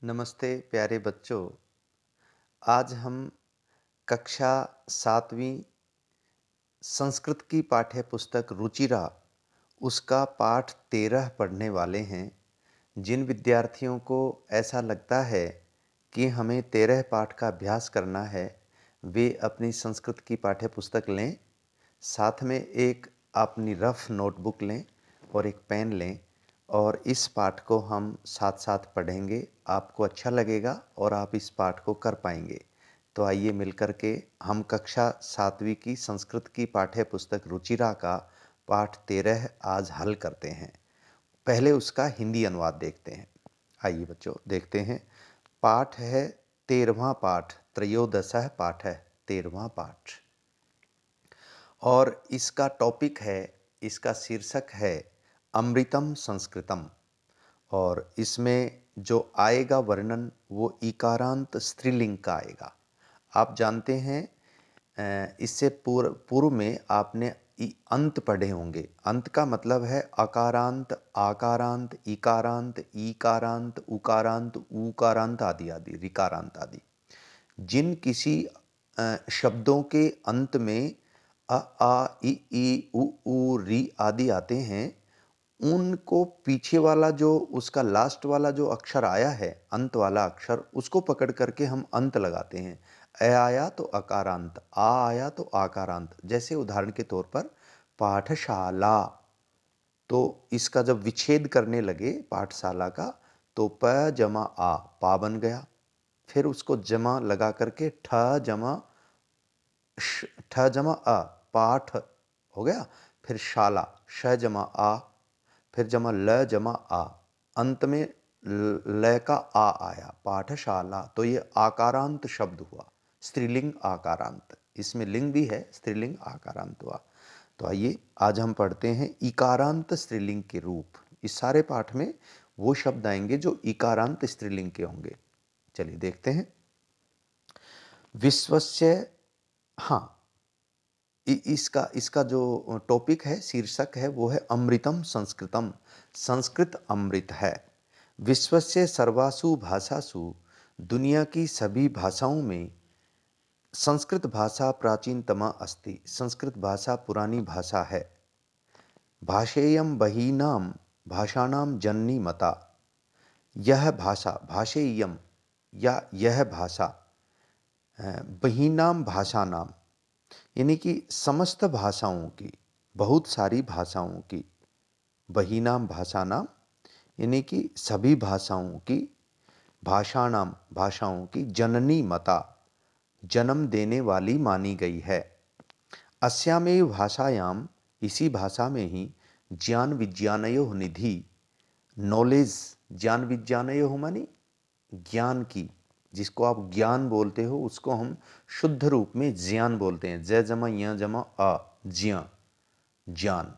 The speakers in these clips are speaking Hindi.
नमस्ते प्यारे बच्चों। आज हम कक्षा 7वीं संस्कृत की पाठ्य पुस्तक रुचिरा उसका पाठ 13 पढ़ने वाले हैं। जिन विद्यार्थियों को ऐसा लगता है कि हमें 13 पाठ का अभ्यास करना है, वे अपनी संस्कृत की पाठ्य पुस्तक लें, साथ में एक अपनी रफ नोटबुक लें और एक पेन लें और इस पाठ को हम साथ-साथ पढ़ेंगे। आपको अच्छा लगेगा और आप इस पाठ को कर पाएँगे। तो आइए मिलकर के हम कक्षा 7वीं की संस्कृत की पाठ्य पुस्तक रुचिरा का पाठ 13 आज हल करते हैं। पहले उसका हिंदी अनुवाद देखते हैं। आइए बच्चों देखते हैं। पाठ है 13वां पाठ, त्रयोदशः पाठः 13वां पाठ। और इसका टॉपिक है, इसका शीर्षक है अमृतम संस्कृतम। और इसमें जो आएगा वर्णन वो इकारांत स्त्रीलिंग का आएगा। आप जानते हैं इससे पूर्व में आपने अंत पढ़े होंगे। अंत का मतलब है अकारांत, आकारांत, इकारांत, ईकारांत, उकारांत, ऊकारांत आदि आदि, ऋकारांत आदि। जिन किसी शब्दों के अंत में आ, ई, उ, री आदि आते हैं, उनको पीछे वाला जो उसका लास्ट वाला जो अक्षर आया है, अंत वाला अक्षर, उसको पकड़ करके हम अंत लगाते हैं। अ आया तो अकारांत, आ आया तो आकारांत। जैसे उदाहरण के तौर पर पाठशाला, तो इसका जब विच्छेद करने लगे पाठशाला का, तो प जमा आ पा बन गया। फिर उसको जमा लगा करके ठ जमा अ पाठ हो गया। फिर शाला श जमा आ, फिर जमा ल जमा आ, अंत में ल का आ आया, पाठशाला। तो ये आकारांत शब्द हुआ, स्त्रीलिंग आकारांत। इसमें लिंग भी है, स्त्रीलिंग आकारांत हुआ। तो आइए आज हम पढ़ते हैं इकारांत स्त्रीलिंग के रूप। इस सारे पाठ में वो शब्द आएंगे जो इकारांत स्त्रीलिंग के होंगे। चलिए देखते हैं। विश्वस्य, हाँ, इसका इसका जो टॉपिक है, शीर्षक है, वो है अमृतम संस्कृतम। संस्कृत अमृत है। विश्वस्य सर्वासु भाषासु, दुनिया की सभी भाषाओं में संस्कृत भाषा प्राचीनतमा अस्ति। संस्कृत भाषा पुरानी भाषा है। भाषेयम बहीनाम भाषाणाम जननी मता। यह भाषा, भाषेयम या यह भाषा, बहीनाम भाषानाम यानी कि समस्त भाषाओं की, बहुत सारी भाषाओं की, बहीनाम भाषानाम यानी कि सभी भाषाओं की, भाषाणाम भाषाओं की, जननी मता जन्म देने वाली मानी गई है। अस्यामेव भाषायाम इसी भाषा में ही ज्ञान विज्ञानयोः निधि, नॉलेज, ज्ञान विज्ञानयोः मानी ज्ञान की, जिसको आप ज्ञान बोलते हो उसको हम शुद्ध रूप में ज्ञान बोलते हैं। ज जमा य जमा अ, ज्ञान, ज्ञान।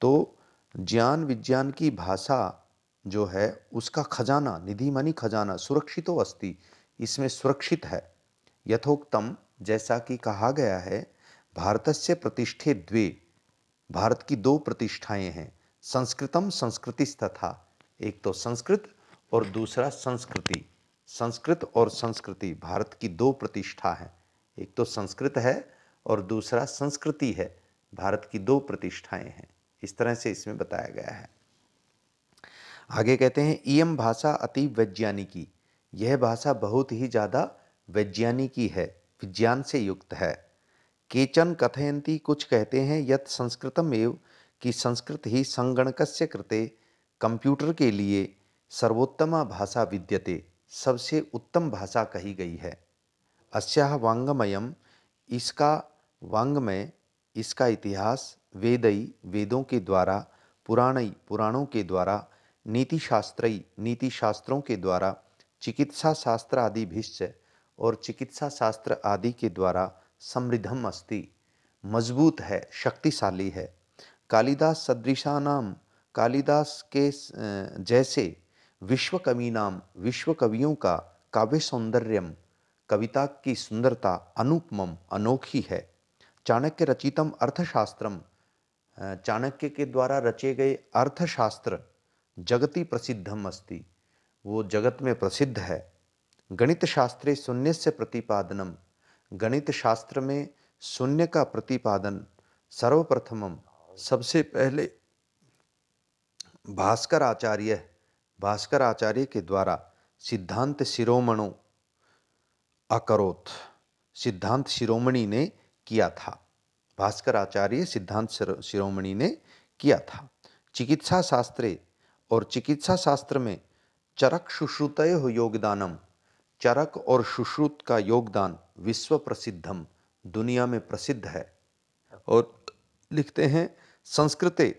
तो ज्ञान विज्ञान की भाषा जो है उसका खजाना, निधि मानी खजाना, सुरक्षितो अस्ति, इसमें सुरक्षित है। यथोक्तम, जैसा कि कहा गया है, भारतस्य प्रतिष्ठे द्वे, भारत की दो प्रतिष्ठाएं हैं। संस्कृतम संस्कृतिस्तथा, एक तो संस्कृत और दूसरा संस्कृति। संस्कृत और संस्कृति भारत की दो प्रतिष्ठा है। एक तो संस्कृत है और दूसरा संस्कृति है। भारत की दो प्रतिष्ठाएं हैं। इस तरह से इसमें बताया गया है। आगे कहते हैं इयम भाषा अति वैज्ञानिकी, यह भाषा बहुत ही ज़्यादा वैज्ञानिकी है, विज्ञान से युक्त है। केचन कथयन्ति, कुछ कहते हैं, यत् संस्कृतम एव, कि संस्कृत ही संगणकस्य कृते, कंप्यूटर के लिए, सर्वोत्तमा भाषा विद्यते, सबसे उत्तम भाषा कही गई है। अस्याः वाङ्मयम्, इसका वाङ्मय, इसका इतिहास, वेदई, वेदों के द्वारा, पुराणई, पुराणों के द्वारा, नीति शास्त्रई, नीति शास्त्रों के द्वारा, चिकित्सा शास्त्र आदि भिश्च, और चिकित्सा शास्त्र आदि के द्वारा, समृद्धम अस्ति, मजबूत है, शक्तिशाली है। कालिदास सदृशानाम, कालिदास के जैसे, विश्व कवि नाम, विश्व कवियों का, काव्य सौंदर्यम, कविता की सुंदरता, अनुपमम, अनोखी है। चाणक्य रचितम अर्थशास्त्रम, चाणक्य के द्वारा रचे गए अर्थशास्त्र, जगति प्रसिद्धम अस्ति, वो जगत में प्रसिद्ध है। गणित शास्त्रे शून्यस्य प्रतिपादनम, गणित शास्त्र में शून्य का प्रतिपादन सर्वप्रथमम, सबसे पहले भास्कर आचार्य के द्वारा सिद्धांत शिरोमणो अकरोत, सिद्धांत शिरोमणि ने किया था। भास्कर आचार्य सिद्धांत शिरोमणि ने किया था। चिकित्सा शास्त्रे, और चिकित्सा शास्त्र में चरक सुश्रुतयो योगदानम, चरक और सुश्रुत का योगदान विश्व प्रसिद्धम, दुनिया में प्रसिद्ध है। और लिखते हैं संस्कृते,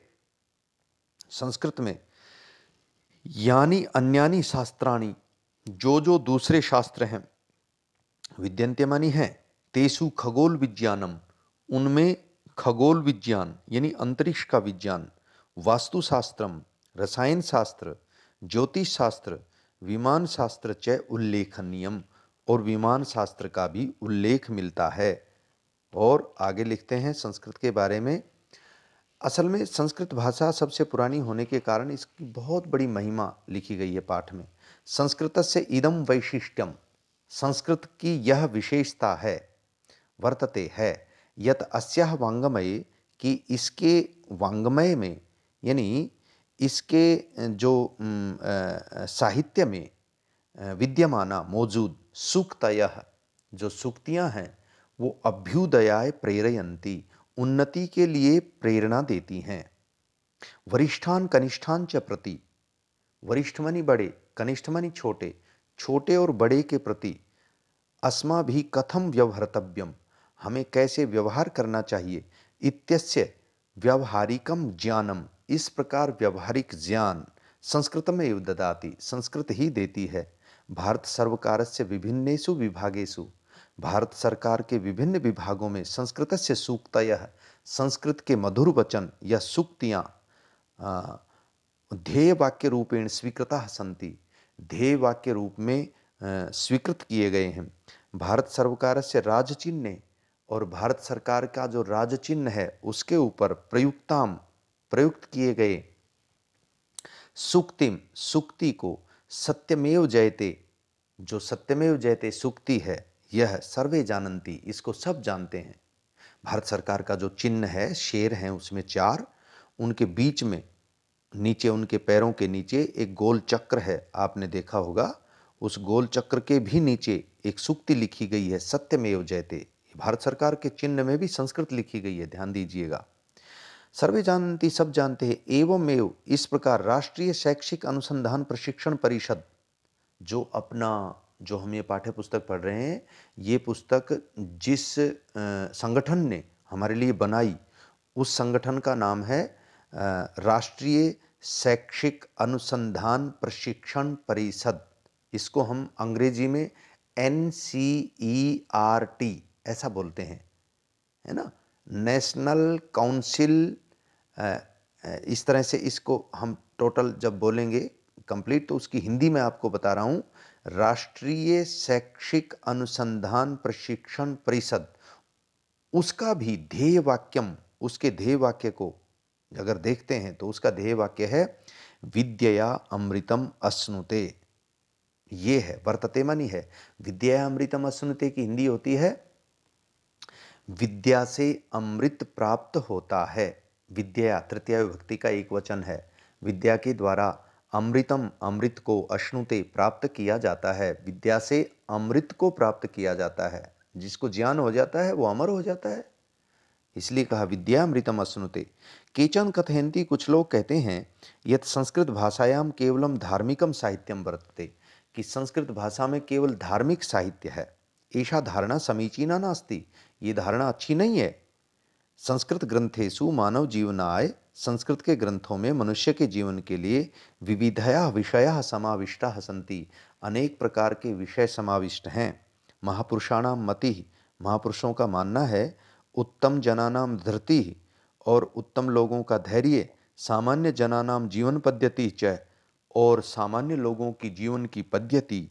संस्कृत में यानी अन्यानी शास्त्राणि, जो दूसरे शास्त्र हैं, विद्यन्त्यमानी हैं, तेसु खगोल विज्ञानम, उनमें खगोल विज्ञान यानी अंतरिक्ष का विज्ञान, वास्तुशास्त्रम, रसायन शास्त्र, ज्योतिष शास्त्र, विमान शास्त्र च उल्लेखनीयम, और विमान शास्त्र का भी उल्लेख मिलता है। और आगे लिखते हैं संस्कृत के बारे में, असल में संस्कृत भाषा सबसे पुरानी होने के कारण इसकी बहुत बड़ी महिमा लिखी गई है पाठ में। संस्कृतस्य इदं वैशिष्ट्यम, संस्कृत की यह विशेषता है, वर्तते है, यत अस्याह वांगमये, कि इसके वांगमय में यानी इसके जो साहित्य में विद्यमाना मौजूद सूक्तयः, जो सूक्तियाँ हैं वो अभ्युदयाय प्रेरयन्ति, उन्नति के लिए प्रेरणा देती हैं। वरिष्ठान कनिष्ठान च प्रति, वरिष्ठ मानी बड़े, कनिष्ठ मानी छोटे, छोटे और बड़े के प्रति अस्माभिः कथम व्यवहर्तव्यम, हमें कैसे व्यवहार करना चाहिए, इत्यस्य व्यवहारिकम ज्ञानम, इस प्रकार व्यवहारिक ज्ञान संस्कृतमेव ददाति, संस्कृत ही देती है। भारत सर्वकारस्य विभिन्नेषु विभागेषु, भारत सरकार के विभिन्न विभागों में संस्कृतस्य सूक्तयः, संस्कृत के मधुर वचन या सूक्तियाँ ध्येय वाक्य रूपेण स्वीकृताः सन्ति, ध्येय वाक्य रूप में स्वीकृत किए गए हैं। भारत सरकारस्य राजचिन्हे, और भारत सरकार का जो राजचिन्ह है उसके ऊपर प्रयुक्त किए गए सूक्तिम, सूक्ति को, सत्यमेव जयते, जो सत्यमेव जयते सूक्ति है, यह सर्वे जानन्ति, इसको सब जानते हैं। भारत सरकार का जो चिन्ह है, शेर हैं उसमें 4, उनके बीच में नीचे, उनके पैरों के नीचे एक गोल चक्र है, आपने देखा होगा। उस गोल चक्र के भी नीचे एक सूक्ति लिखी गई है, सत्यमेव जयते। भारत सरकार के चिन्ह में भी संस्कृत लिखी गई है, ध्यान दीजिएगा। सर्वे जानती, सब जानते हैं। एवमेव, इस प्रकार राष्ट्रीय शैक्षिक अनुसंधान प्रशिक्षण परिषद, जो हम ये पाठ्य पुस्तक पढ़ रहे हैं, ये पुस्तक जिस संगठन ने हमारे लिए बनाई, उस संगठन का नाम है राष्ट्रीय शैक्षिक अनुसंधान प्रशिक्षण परिषद। इसको हम अंग्रेजी में NCERT ऐसा बोलते हैं, है ना, नेशनल काउंसिल, इस तरह से इसको हम टोटल जब बोलेंगे कंप्लीट, तो उसकी हिंदी में आपको बता रहा हूँ, राष्ट्रीय शैक्षिक अनुसंधान प्रशिक्षण परिषद। उसका भी ध्येय वाक्यम, उसके ध्येय वाक्य को अगर देखते हैं तो उसका ध्येय वाक्य है विद्यया अमृतम अश्नुते। ये है, वर्तते मानी है, विद्यया अमृतम अश्नुते की हिंदी होती है विद्या से अमृत प्राप्त होता है। विद्या तृतीया विभक्ति का एक वचन है। विद्या के द्वारा अमृतम, अमृत को, अश्नुते प्राप्त किया जाता है। विद्या से अमृत को प्राप्त किया जाता है। जिसको ज्ञान हो जाता है वो अमर हो जाता है, इसलिए कहा विद्या अमृतम अश्नुते। केचन कथयन्ति, कुछ लोग कहते हैं, यत् संस्कृत भाषायाम केवलम धार्मिकम साहित्यम वर्तते, कि संस्कृत भाषा में केवल धार्मिक साहित्य है। ऐसा धारणा समीचीना नास्ति, ये धारणा अच्छी नहीं है। संस्कृत ग्रंथेषु मानव जीवनाय, संस्कृत के ग्रंथों में मनुष्य के जीवन के लिए विविधया विषया समाविष्टा सन्ति, अनेक प्रकार के विषय समाविष्ट हैं। महापुरुषाणाम मति, महापुरुषों का मानना है, उत्तम जनानाम धृति, और उत्तम लोगों का धैर्य, सामान्य जनानाम जीवन पद्धति च, और सामान्य लोगों की जीवन की पद्धति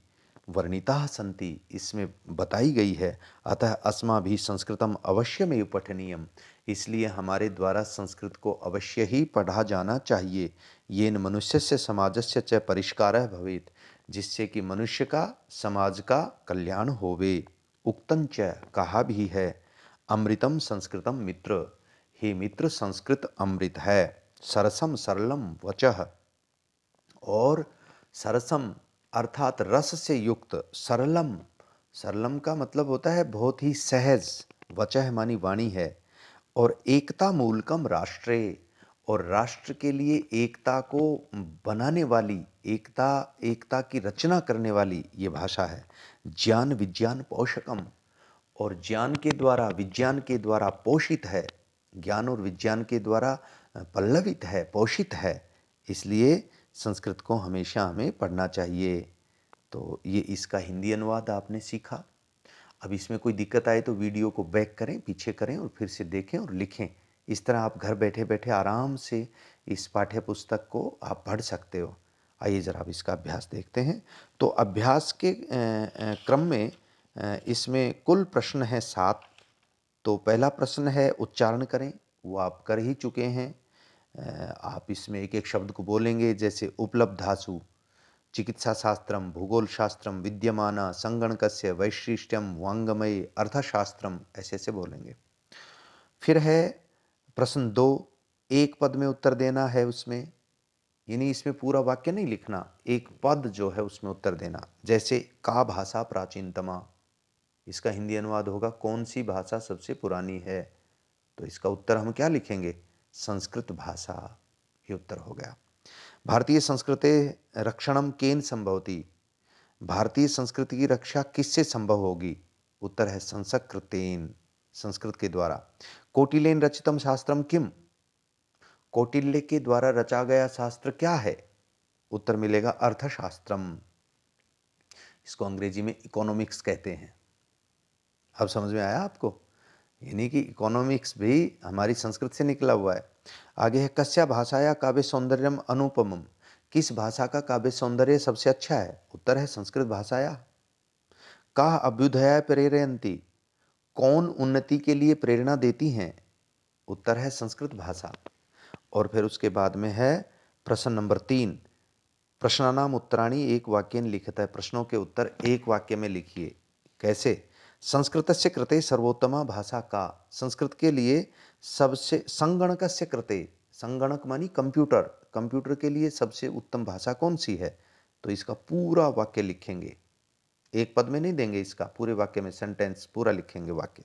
वर्णिता सन्ति, इसमें बताई गई है। अतः अस्माभिः संस्कृतम अवश्यमेव पठनीयम, इसलिए हमारे द्वारा संस्कृत को अवश्य ही पढ़ा जाना चाहिए। येन मनुष्यस्य समाजस्य च परिष्कारः भवेत्, जिससे कि मनुष्य का, समाज का कल्याण होवे। उक्तं च, कहा भी है, अमृतम संस्कृतम मित्र, हे मित्र संस्कृत अमृत है। सरसम सरलम वचः, और सरसम अर्थात रस से युक्त, सरलम, सरलम का मतलब होता है बहुत ही सहज, वचः मानी वाणी है, और एकता मूलकम राष्ट्रे, और राष्ट्र के लिए एकता को बनाने वाली, एकता एकता की रचना करने वाली ये भाषा है। ज्ञान विज्ञान पोषकम, और ज्ञान के द्वारा, विज्ञान के द्वारा पोषित है, ज्ञान और विज्ञान के द्वारा पल्लवित है, पोषित है, इसलिए संस्कृत को हमेशा हमें पढ़ना चाहिए। तो ये इसका हिंदी अनुवाद आपने सीखा। अब इसमें कोई दिक्कत आए तो वीडियो को बैक करें, पीछे करें और फिर से देखें और लिखें। इस तरह आप घर बैठे बैठे आराम से इस पाठ्य पुस्तक को आप पढ़ सकते हो। आइए ज़रा अब इसका अभ्यास देखते हैं। तो अभ्यास के क्रम में इसमें कुल प्रश्न है 7। तो पहला प्रश्न है उच्चारण करें, वो आप कर ही चुके हैं। आप इसमें एक एक शब्द को बोलेंगे, जैसे उपलब्धासु, चिकित्सा शास्त्रम, भूगोल शास्त्रम, विद्यमाना, संगणकस्य, वैशिष्ट्यम, वांगमय, अर्थशास्त्रम, ऐसे ऐसे बोलेंगे। फिर है प्रश्न 2, एक पद में उत्तर देना है उसमें, यानी इसमें पूरा वाक्य नहीं लिखना, एक पद जो है उसमें उत्तर देना। जैसे का भाषा प्राचीनतमा, इसका हिंदी अनुवाद होगा कौन सी भाषा सबसे पुरानी है। तो इसका उत्तर हम क्या लिखेंगे, संस्कृत भाषा, ये उत्तर हो गया। भारतीय संस्कृते रक्षणम केन संभवती, भारतीय संस्कृति की रक्षा किससे संभव होगी। उत्तर है संस्कृतेन, संस्कृत के द्वारा। कौटिल्येन रचितम शास्त्रम किम, कौटिल्य के द्वारा रचा गया शास्त्र क्या है। उत्तर मिलेगा अर्थशास्त्रम, इसको अंग्रेजी में इकोनॉमिक्स कहते हैं। अब समझ में आया आपको, यानी कि इकोनॉमिक्स भी हमारी संस्कृत से निकला हुआ है। आगे है कस्या भाषाया काव्य सौंदर्यम अनुपमम, किस भाषा का काव्य सौंदर्य सबसे अच्छा है। उत्तर है संस्कृत भाषाया। का अभ्युदया प्रेरयन्ति, कौन उन्नति के लिए प्रेरणा देती हैं। उत्तर है संस्कृत भाषा। और फिर उसके बाद में है प्रश्न नंबर 3, प्रश्नानाम उत्तराणि एक वाक्येन लिखितः, प्रश्नों के उत्तर एक वाक्य में लिखिए। कैसे, संस्कृतस्य कृते सर्वोत्तमा भाषा का, संस्कृत के लिए सबसे, संगणकस्य कृते, संगणक मानी कंप्यूटर, कंप्यूटर के लिए सबसे उत्तम भाषा कौन सी है। तो इसका पूरा वाक्य लिखेंगे, एक पद में नहीं देंगे, इसका पूरे वाक्य में सेंटेंस पूरा लिखेंगे वाक्य।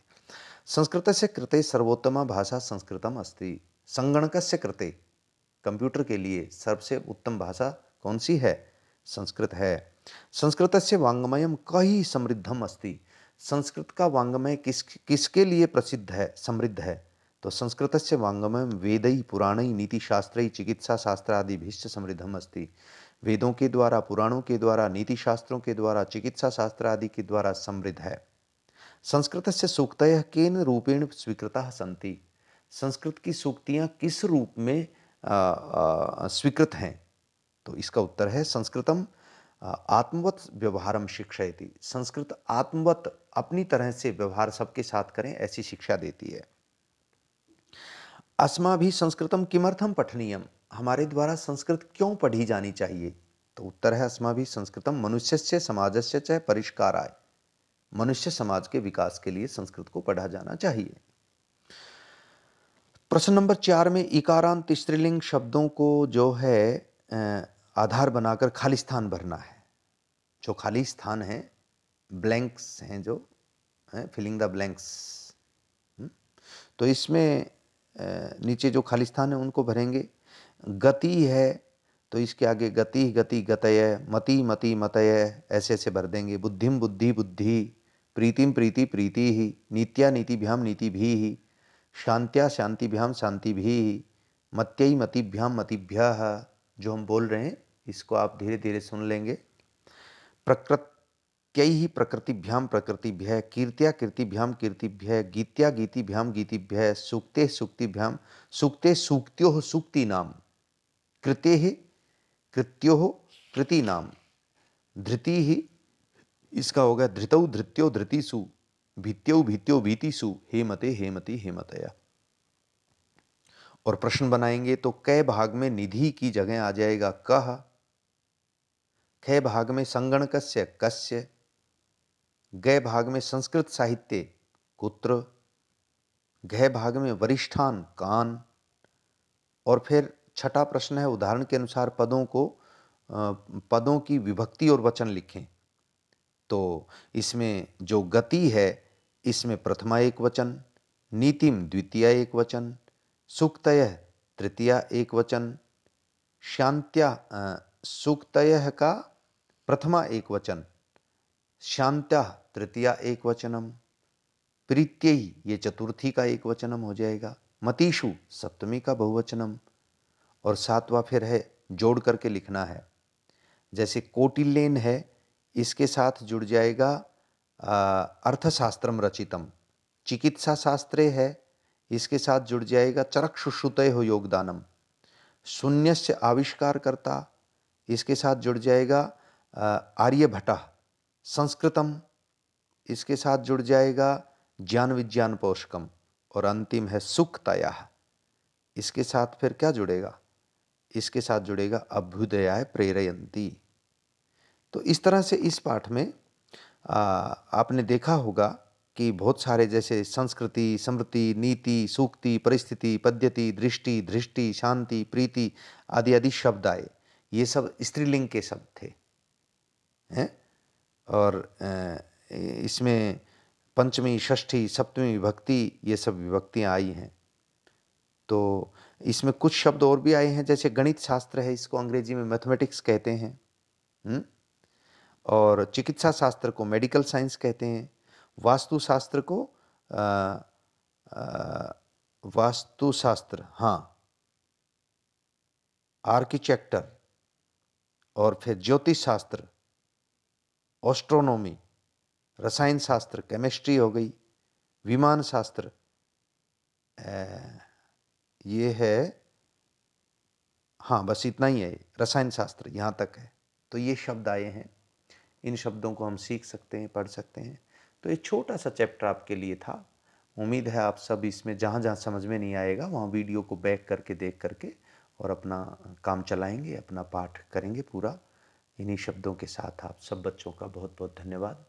संस्कृतस्य कृते सर्वोत्तमा भाषा संस्कृतम अस्ति, संगणकस्य कृते, कंप्यूटर के लिए सबसे उत्तम भाषा कौन सी है, संस्कृत है। संस्कृतस्य वाङ्मयम कहि समृद्धम अस्ति, संस्कृत का वाङ्मय किसके लिए प्रसिद्ध है, समृद्ध है। तो संस्कृतस्य वाङ्मयम वेदै पुराणै नीतिशास्त्रै चिकित्सा शास्त्रादिभिश्च समृद्धम अस्ति, वेदों के द्वारा, पुराणों के द्वारा, नीति शास्त्रों के द्वारा, चिकित्सा शास्त्र आदि के द्वारा समृद्ध है। संस्कृतस्य सूक्तयः केन रूपेण स्वीकृताः सन्ति, संस्कृत की सूक्तियाँ किस रूप में स्वीकृत हैं। तो इसका उत्तर है संस्कृतम आत्मवत व्यवहारम शिक्षयति, संस्कृत आत्मवत, अपनी तरह से व्यवहार सबके साथ करें ऐसी शिक्षा देती है। अस्माभिः संस्कृतम किमर्थम पठनीयम, हमारे द्वारा संस्कृत क्यों पढ़ी जानी चाहिए। तो उत्तर है अस्माभिः संस्कृतम मनुष्यस्य समाजस्य च परिष्काराय, मनुष्य समाज के विकास के लिए संस्कृत को पढ़ा जाना चाहिए। प्रश्न नंबर 4 में इकारांत स्त्रीलिंग शब्दों को जो है आधार बनाकर खाली स्थान भरना है। जो खाली स्थान है, ब्लैंक्स हैं, जो फिलिंग द ब्लैंक्स। तो इसमें नीचे जो खाली स्थान है उनको भरेंगे। गति है तो इसके आगे गति गति गतय, मति मति मतय, ऐसे ऐसे भर देंगे। बुद्धिम बुद्धि बुद्धि, प्रीतिम प्रीति प्रीति ही, नीत्या नीतिभ्याम नीतिभी ही, शांत्या शांतिभ्याम शांतिभी, मत्यै मतिभ्याम मतिभ्यः। जो हम बोल रहे हैं इसको आप धीरे धीरे सुन लेंगे। प्रकृत्यैः प्रकृतिभ्याम प्रकृतिभ्यः, कीर्त्या कीर्तिभ्याम कीर्तिभ्यः, गीत्या गीतिभ्याम गीतिभ्यः, सूक्ते सूक्तिभ्याम सूक्ते सूक्त्योः सूक्तीनाम, कृतेः कृत्योः कृतीनाम, धृतिः, इसका होगा धृतौ धृत्यो धृतिषु, भीत्यो भीत्यो भीतिषु, हेमते हेमति हेमतया। और प्रश्न बनाएंगे तो कै भाग में निधि की जगह आ जाएगा कह, ख भाग में संगणकस्य कस्य, ग भाग में संस्कृत साहित्य कुत्र, घ भाग में वरिष्ठान कान। और फिर छठा प्रश्न है उदाहरण के अनुसार पदों की विभक्ति और वचन लिखें। तो इसमें जो गति है इसमें प्रथमा एक वचन, नीतिम द्वितीया एक वचन, सूक्तयः तृतीया एक वचन, सूक्तयः का प्रथमा एक वचन, शान्त्याः तृतीया एक वचनम, प्रीत्यैः ये चतुर्थी का एक वचनम हो जाएगा, मतीषु सप्तमी का बहुवचनम। और सातवां फिर है जोड़ करके लिखना है। जैसे कौटिल्येन है, इसके साथ जुड़ जाएगा अर्थशास्त्रम रचितम। चिकित्सा शास्त्रे है, इसके साथ जुड़ जाएगा चरक्षुश्रुतयो योगदानम। शून्यस्य आविष्कारकर्ता, इसके साथ जुड़ जाएगा आर्यभट्टः। संस्कृतम, इसके साथ जुड़ जाएगा ज्ञान विज्ञान पोषकम। और अंतिम है सुक्तयः, इसके साथ फिर क्या जुड़ेगा, इसके साथ जुड़ेगा अभ्युदयाय प्रेरयन्ति। तो इस तरह से इस पाठ में आपने देखा होगा कि बहुत सारे जैसे संस्कृति, स्मृति, नीति, सूक्ति, परिस्थिति, पद्यति, दृष्टि, धृष्टि, शांति, प्रीति आदि आदि शब्द आए। ये सब स्त्रीलिंग के शब्द थे हैं। और इसमें पंचमी, षष्ठी, सप्तमी विभक्ति ये सब विभक्तियाँ आई हैं। तो इसमें कुछ शब्द और भी आए हैं, जैसे गणित शास्त्र है, इसको अंग्रेजी में मैथमेटिक्स कहते हैं। और चिकित्सा शास्त्र को मेडिकल साइंस कहते हैं। वास्तुशास्त्र को वास्तुशास्त्र, हाँ, आर्किटेक्चर। और फिर ज्योतिष शास्त्र, एस्ट्रोनॉमी। रसायन शास्त्र, केमिस्ट्री हो गई। विमान शास्त्र, ये है, हाँ बस इतना ही है, रसायन शास्त्र यहाँ तक है। तो ये शब्द आए हैं, इन शब्दों को हम सीख सकते हैं, पढ़ सकते हैं। तो ये छोटा सा चैप्टर आपके लिए था। उम्मीद है आप सब इसमें जहाँ जहाँ समझ में नहीं आएगा वहाँ वीडियो को बैक करके देख करके और अपना काम चलाएंगे, अपना पाठ करेंगे पूरा। इन्हीं शब्दों के साथ आप सब बच्चों का बहुत बहुत धन्यवाद।